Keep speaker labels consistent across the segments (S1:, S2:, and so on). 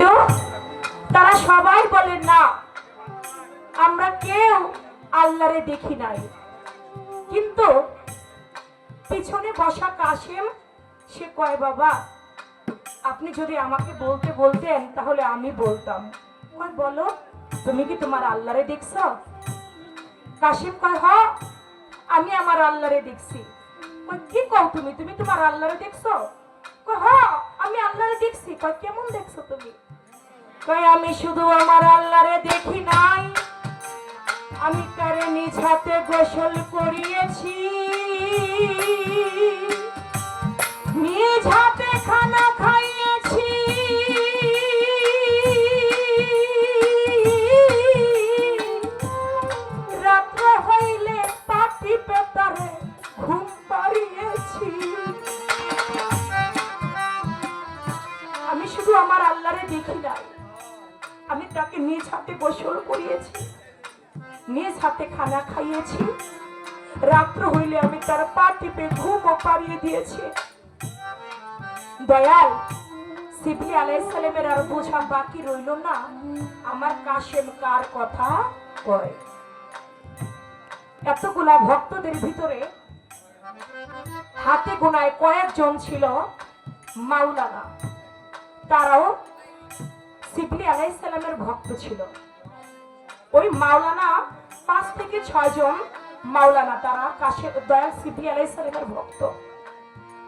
S1: কিন্তু তারা সবাই বলে না, আমরা কেউ আল্লাহরে দেখি নাই। কিন্তু পিছনে বসা কাশেম সে কয়, বাবা আপনি যদি আমাকে বলতে বলতেন তাহলে আমি বলতাম। কয় বলো, তুমি কি তোমার আল্লাহরে দেখছো? কাশেম কয়, হ্যাঁ আমি আমার আল্লাহরে দেখছি। কয় কি কও তুমি, তুমি তোমার আল্লাহরে দেখছো? কয় হ্যাঁ আমি আল্লাহরে দেখছি। কয় কেমন দেখছো তুমি? কয় আমি শুধু আমার আল্লাহরে দেখি নাই, আমি তারে নিজ হাতে গোসল করিয়েছি, নিজ হাতে খানা খাইয়েছি, রাত্র হইলে পাটি পেতারে ঘুম পাড়িয়েছি। আমি শুধু আমার আল্লাহরে দেখি নাই, আমি তাকে নিজ হাতে গোসল করিয়েছি, নিজ হাতে খানা খাইয়েছি, রাত্র হইলে আমি তার পা টিপে ঘুমও পাড়িয়ে দিয়েছি। দয়াল শিবলি আলাইহিস সালামের আর বোঝা বাকি রইল না, আমার কাশেম কার কথা কয়। এতগুলা ভক্তদের ভিতরে হাতে গোনায় কয়েকজন ছিল মাওলানা, তারাও শিবলি আলাইহিস সালামের ভক্ত ছিল। ওই মাওলানা 5 থেকে 6 জন মাওলানা, তারা কাশেম দয়াল শিবলি আলাইহিস সালামের ভক্ত।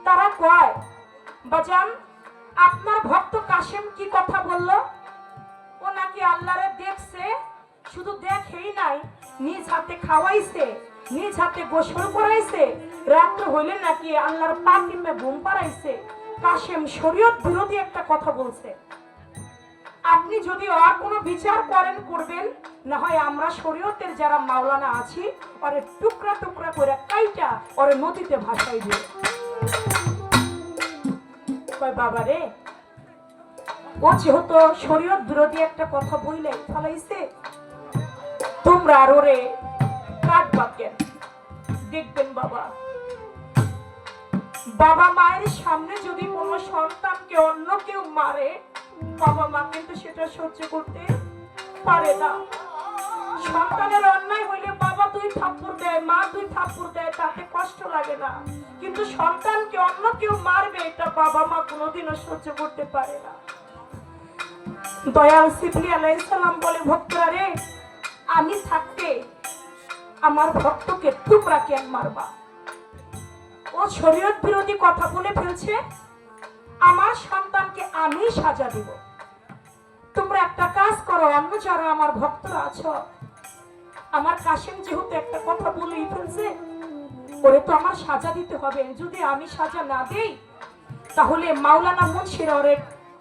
S1: তারা কয়, বাজান আপনার ভক্ত কাশেম কি কথা বললো? ও নাকি আল্লাহরে দেখছে, শুধু দেখেই নাই, নিজ হাতে খাওয়াইছে, নিজ হাতে গোসল করাইছে, রাত্র হইলে নাকি আল্লাহর পা টিপে ঘুম পাড়াইছে। কাশেম শরীয়ত বিরোধী একটা কথা বলছে। আপনি যদি আর কোনো বিচার করেন করবেন, না হয় আমরা শরীয়তের যারা মাওলানা আছি ওরে টুকরা টুকরা করে কাইটা ওরে নদীতে ভাসাই দিয়ে। কয় বাবা রে, ও যেহেতু শরীয়ত বিরোধী একটা কথা বইলে ফলাইছে, তোমরা আর ওরে কাটবা কেন? দেখবেন বাবা, বাবা মায়ের সামনে যদি কোনো সন্তানকে অন্য কেউ মারে, বাবা মা কিন্তু সেটা সহ্য করতে পারে না। সন্তানের অন্যায় হইলে বাবা 2 থাপ্পড় দেয়, মা 2 থাপ্পড় দেয়, তাতে কষ্ট লাগে না। কিন্তু সন্তানকে অন্য কেউ মারবে, এটা বাবা মা কোনোদিনও সহ্য করতে পারে না। দয়াল শিবলি আলাইহিস সালাম বলে, ভক্তরা রে, আমি থাকতে আমার ভক্তকে তোমরা কেন মারবা? ও শরীয়ত বিরোধী কথা বলে ফেলছে, আমার সন্তানকে আমি সাজা দিব। তোমরা একটা কাজ করো, অন্য যারা আমার ভক্তরা আছো, আমার কাশেম যেহেতু একটা কথা বলেই ফেলছে, ওরে তো আমার সাজা দিতে হবে। যদি আমি সাজা না দেই তাহলে মাওলানা মুন্সির ওরে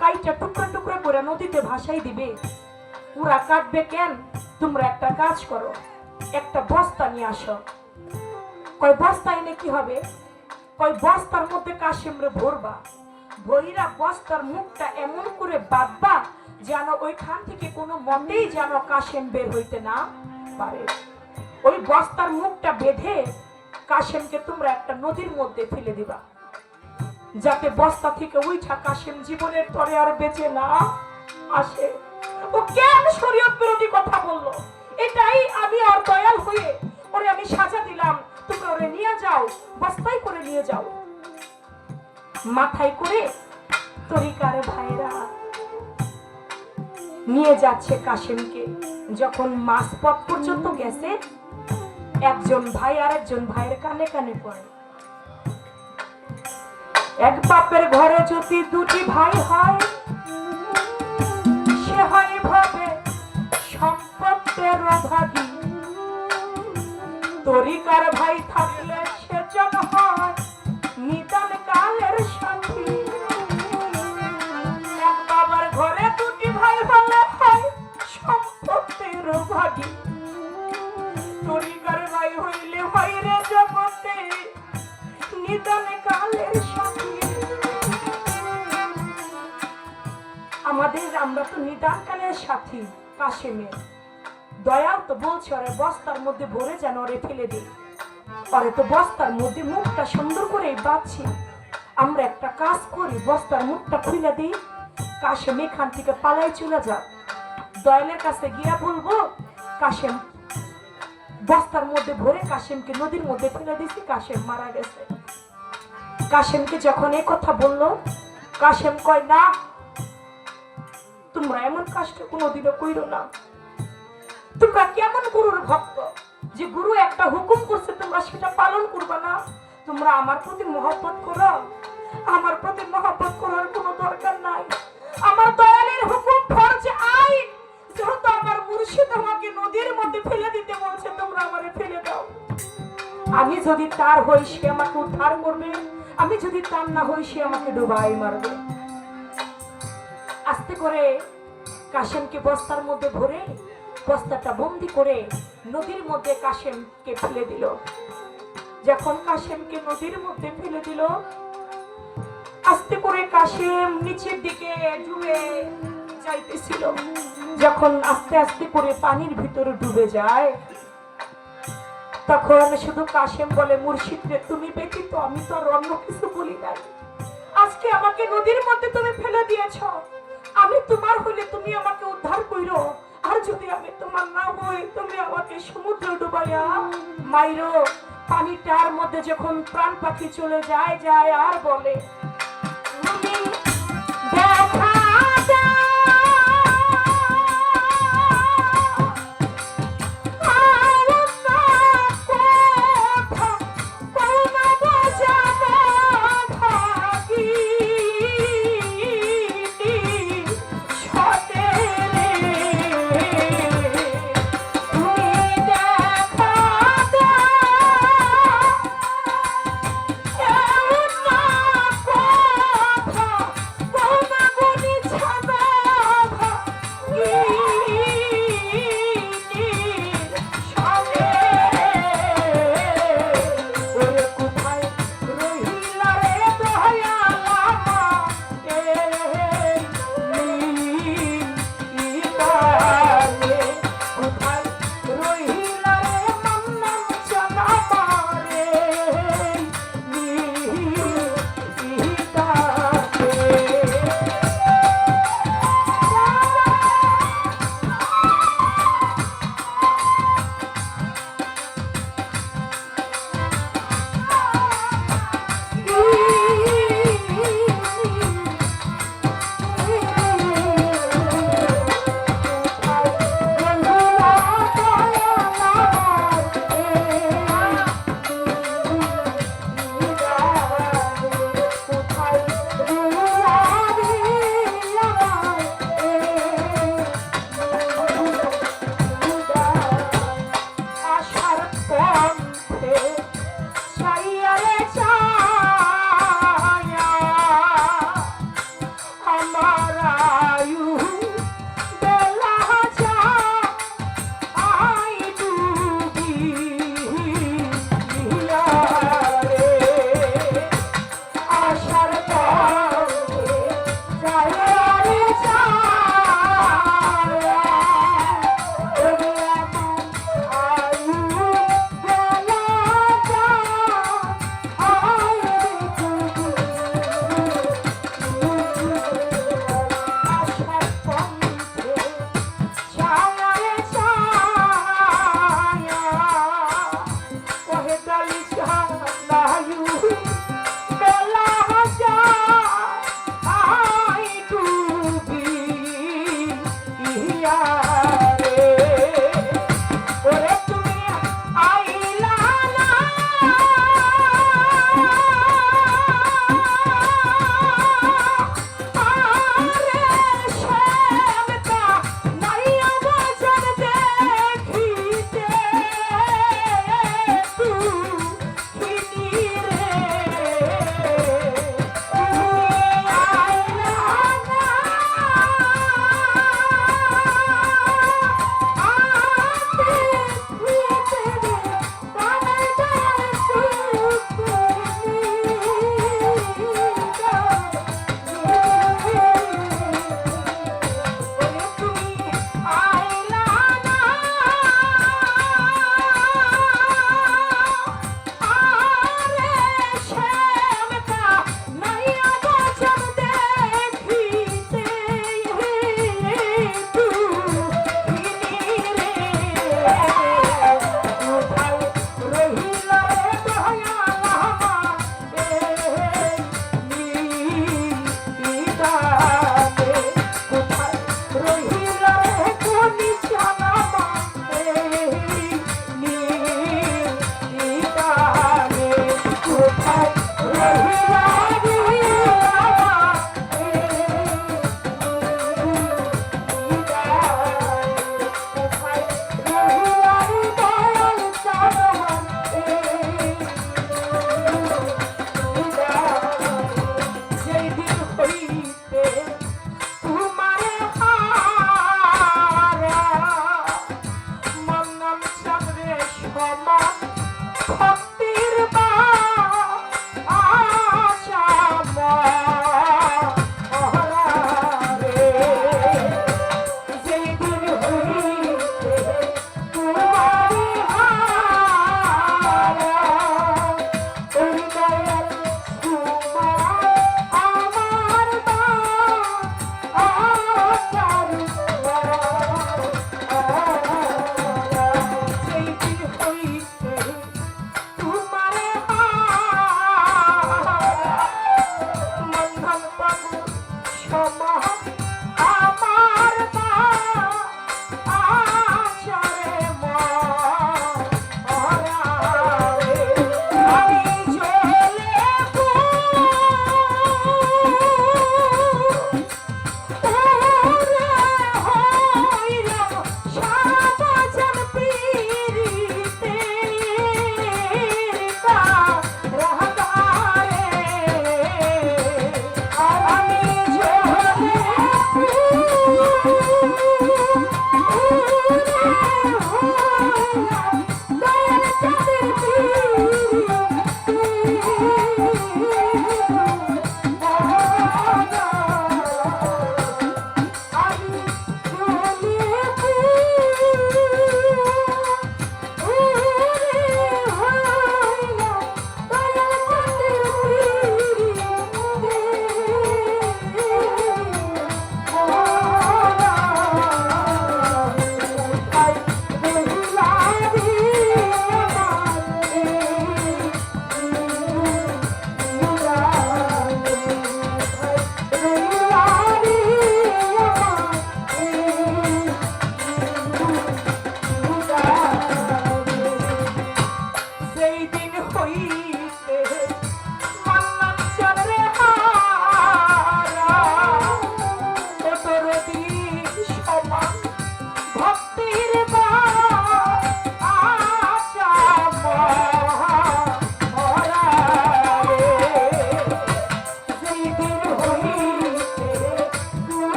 S1: কাইটা টুকরা টুকরা করে নদীতে ভাসাই দিবে। ওরা কাটবে কেন? তোমরা একটা কাজ করো, একটা বস্তা নিয়ে আসো। কয় বস্তা এনে কি হবে? কয় বস্তার মধ্যে কাশেমরে ভরবা, ভইরা বস্তার মুখটা এমন করে বাঁধবা যেন ওইখান থেকে কোনো মতেই যেন কাশেম বের হইতে না পারে। ওই বস্তার মুখটা বেঁধে কাশেমকে তোমরা একটা নদীর মধ্যে ফেলে দিবা, যাতে বস্তা থেকে উইঠা কাশেম জীবনের তরে আর বেঁচে না আসে। ও কেন শরীয়ত বিরোধী কথা বললো? এটাই আমি আর দয়াল হয়ে ওরে আমি সাজা দিলাম। তোমরা ওরে নিয়ে যাও, বস্তায় করে নিয়ে যাও। মাথায় করে তরিকার ভাইরা নিয়ে যাচ্ছে কাশেমকে। যখন মাঝপথ পর্যন্ত গেছে, একজন ভাই আর একজন ভাইয়ের কানে কানে পড়ে, এক বাপের ঘরে যদি 2টি ভাই হয়, সে হয় ভাবে সম্পত্তির অভাবী। তরিকার ভাই থাকলে সে জন হয় নিদান কালের সাথী। এক বাবার ঘরে 2টি ভাই হলে হয় সম্পত্তির অভাবী। তরিকার ভাই হইলে হয় রে জগতে নিদান কালের সাথী। আমরা তো নিদান কালের সাথী কাশেমের। দয়াল তো বলছে ওরে বস্তার মধ্যে ভরে যেন ওরে ফেলে দিই। পরে তো বস্তার মধ্যে মুখটা সুন্দর করে বাঁধছি। আমরা একটা কাজ করি, বস্তার মুখটা খুলে দিই, কাশেম এখান থেকে পালাই চলে যাক। দয়ালের কাছে গিয়া বলবো কাশেম বস্তার মধ্যে ভরে কাশেমকে নদীর মধ্যে ফেলে দিয়েছি, কাশেম মারা গেছে। কাশেমকে যখন এই কথা বললো, কাশেম কয় না, তোমরা এমন কাজটা কোনোদিনও কইরো না। তোমরা কেমন গুরুর ভক্ত যে গুরু একটা হুকুম করছে তোমরা সেটা পালন করবে না? তোমরা আমার প্রতি মহব্বত করো, আমার প্রতি মহব্বত করার কোনো দরকার নাই। আমার দয়ালের হুকুম ফরজ আইন, যেহেতু আমার মুর্শিদ আমাকে নদীর মধ্যে ফেলে দিতে বলছে, তোমরা আমারে ফেলে দাও। আমি যদি তার হই সে আমাকে উদ্ধার করবে, আমি যদি তার না হই সে আমাকে ডুবাই মারবে। আস্তে করে কাশেমকে বস্তার মধ্যে ভরে বস্তাটা বন্দি করে নদীর মধ্যে কাশেমকে ফেলে দিল। যখন কাশেমকে নদীর মধ্যে ফেলে দিল, আস্তে করে কাশেম নিচের দিকে ডুবে যাইতেছিল। যখন আস্তে আস্তে করে পানির ভিতরে ডুবে যায়, তখন শুধু কাশেম বলে, মুর্শিদ রে, তুমি ব্যতীত আমি তো আর অন্য কিছু বলি নাই। আজকে আমাকে নদীর মধ্যে তুমি ফেলে দিয়েছ, আমি তোমার হইলে তুমি আমাকে উদ্ধার কইরো, আর যদি আমি তোমার না হই তুমি আমাকে সমুদ্রে ডুবাইয়া মাইরো। পানিটার মধ্যে যখন প্রাণ পাখি চলে যায় যায় আর বলে, তুমি দেখা
S2: Yeah.